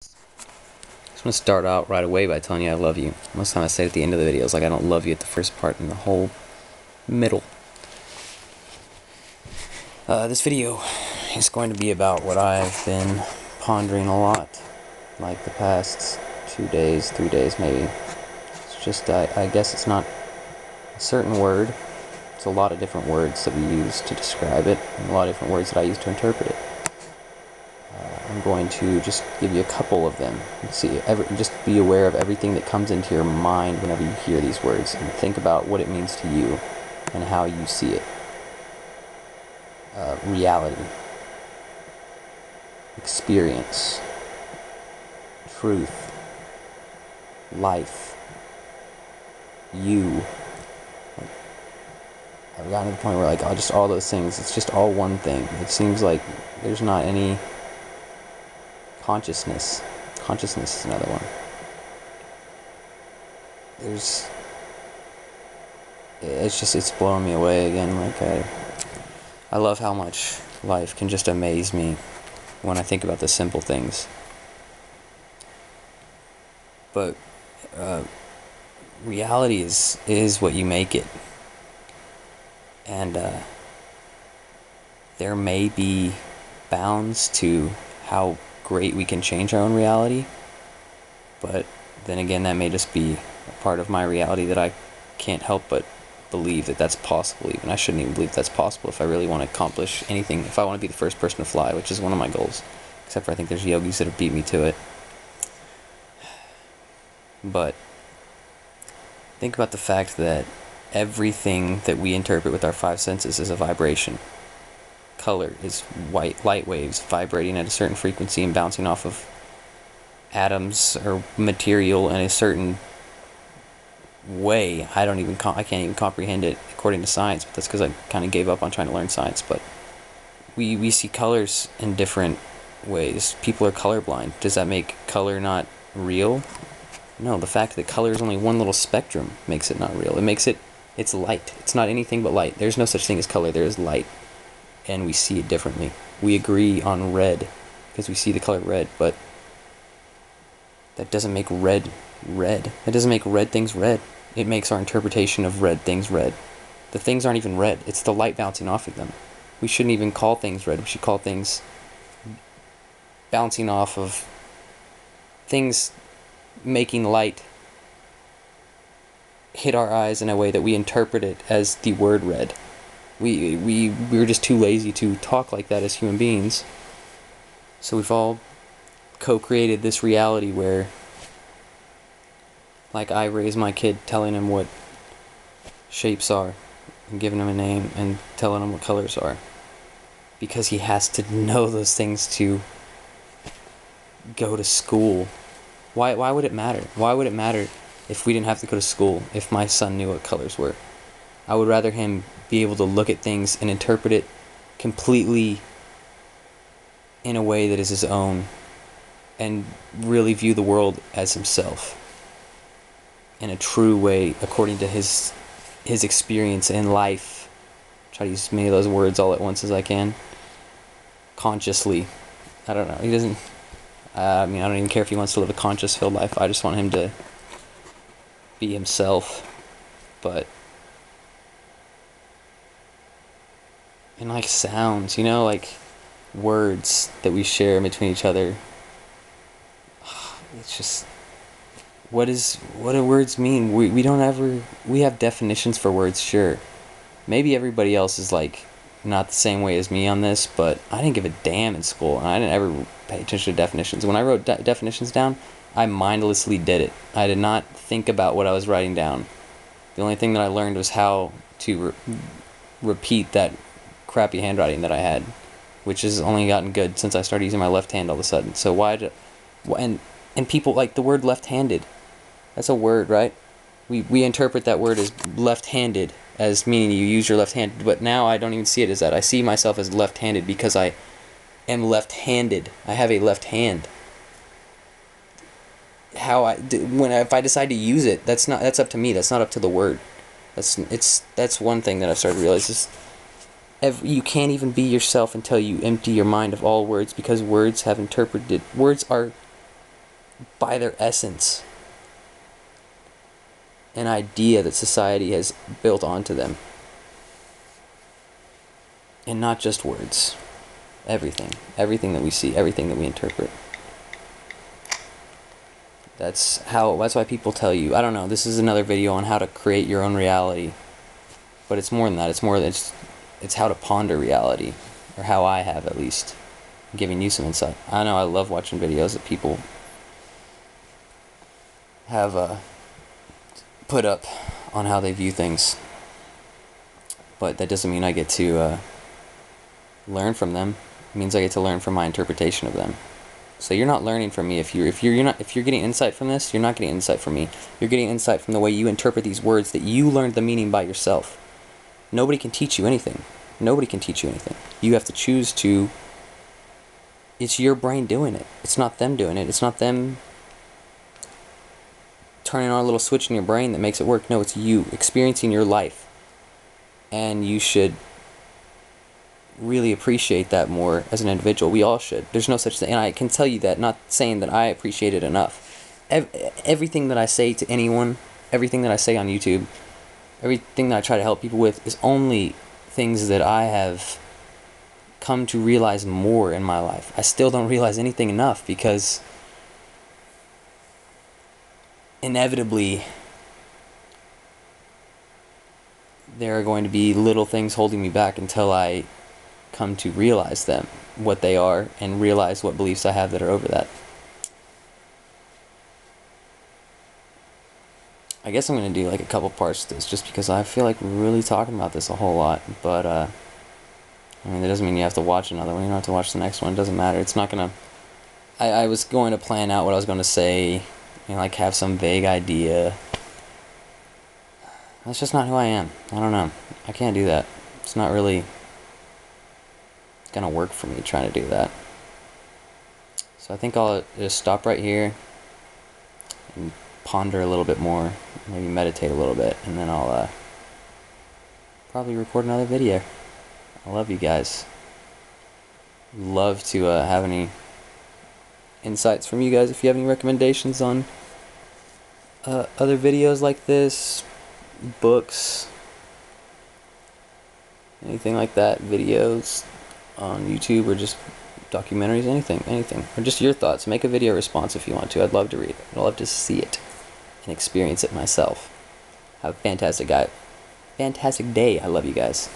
I just want to start out right away by telling you I love you. Most of the time I say it at the end of the videos, like I don't love you at the first part and the whole middle. This video is going to be about what I've been pondering a lot, like the past 2 days, 3 days maybe. It's just, I guess it's not a certain word. It's a lot of different words that we use to describe it, and a lot of different words that I use to interpret it. I'm going to just give you a couple of them. Just be aware of everything that comes into your mind whenever you hear these words, and think about what it means to you and how you see it. Reality, experience, truth, life, you. I've gotten to the point where just all those things, it's just all one thing. It seems like there's not any consciousness. Consciousness is another one. It's blowing me away again. I love how much life can just amaze me when I think about the simple things. But reality is what you make it. And there may be bounds to how great we can change our own reality, but then again, that may just be a part of my reality that I can't help but believe that that's possible. Even I shouldn't even believe that's possible if I really want to accomplish anything. If I want to be the first person to fly, which is one of my goals, except for I think there's yogis that have beat me to it. But think about the fact that everything that we interpret with our five senses is a vibration. Color is white light waves vibrating at a certain frequency and bouncing off of atoms or material in a certain way. I can't even comprehend it according to science, but that's because I kind of gave up on trying to learn science. But we see colors in different ways. People are colorblind. Does that make color not real? No, the fact that color is only one little spectrum makes it not real. It's light. It's not anything but light. There's no such thing as color. There is light. And we see it differently. We agree on red because we see the color red, but that doesn't make red red. That doesn't make red things red. It makes our interpretation of red things red. The things aren't even red. It's the light bouncing off of them. We shouldn't even call things red. We should call things bouncing off of things, making light hit our eyes in a way that we interpret it as the word red. We're just too lazy to talk like that as human beings. So we've all co-created this reality where, like, I raise my kid telling him what shapes are and giving him a name and telling him what colors are, because he has to know those things to go to school. Why would it matter? Why would it matter if we didn't have to go to school if my son knew what colors were? I would rather him be able to look at things and interpret it completely in a way that is his own and really view the world as himself in a true way according to his experience in life. Try to use as many of those words all at once as I can. Consciously. I don't know. He doesn't... I don't even care if he wants to live a conscious-filled life. I just want him to be himself. But... and like sounds, like words that we share between each other. It's just... what do words mean? We have definitions for words, sure. Maybe everybody else is not the same way as me on this, but I didn't give a damn in school, and I didn't ever pay attention to definitions. When I wrote definitions down, I mindlessly did it. I did not think about what I was writing down. The only thing that I learned was how to repeat that crappy handwriting that I had, which has only gotten good since I started using my left hand all of a sudden. So and people like the word left-handed. That's a word, right? We interpret that word as left-handed, as meaning you use your left hand, but now I don't even see it as that. I see myself as left-handed because I am left-handed. I have a left hand. If I decide to use it, that's up to me. That's not up to the word. That's one thing that I've started to realize is you can't even be yourself until you empty your mind of all words, because words are by their essence, an idea that society has built onto them. And not just words. Everything. Everything that we see, everything that we interpret. That's why people tell you, I don't know, this is another video on how to create your own reality. But it's more than that. It's how to ponder reality. Or how I have, at least. I'm giving you some insight. I know I love watching videos that people have put up on how they view things. But that doesn't mean I get to learn from them. It means I get to learn from my interpretation of them. So you're not learning from me if you're getting insight from this. You're not getting insight from me. You're getting insight from the way you interpret these words that you learned the meaning by yourself. Nobody can teach you anything. Nobody can teach you anything. You have to choose to. It's your brain doing it. It's not them doing it. It's not them turning on a little switch in your brain that makes it work. No, it's you experiencing your life. And you should really appreciate that more as an individual. We all should. There's no such thing. And I can tell you that, not saying that I appreciate it enough. Everything that I say to anyone, everything that I say on YouTube, everything that I try to help people with is only things that I have come to realize more in my life. I still don't realize anything enough because inevitably there are going to be little things holding me back until I come to realize them, what they are, and realize what beliefs I have that are over that. I guess I'm going to do like a couple parts to this just because I feel like really talking about this a whole lot, but I mean, that doesn't mean you have to watch another one. You don't have to watch the next one. It doesn't matter. It's not going to... I was going to plan out what I was going to say, like have some vague idea. That's just not who I am. I don't know. I can't do that. It's not really gonna work for me trying to do that. So I think I'll just stop right here and ponder a little bit more, maybe meditate a little bit, and then I'll probably record another video. I love you guys. Love to have any insights from you guys. If you have any recommendations on other videos like this, books, anything like that, videos on YouTube, or just documentaries, anything, or just your thoughts. Make a video response if you want to. I'd love to read it. I'd love to see it and experience it myself. Have a fantastic day. I love you guys.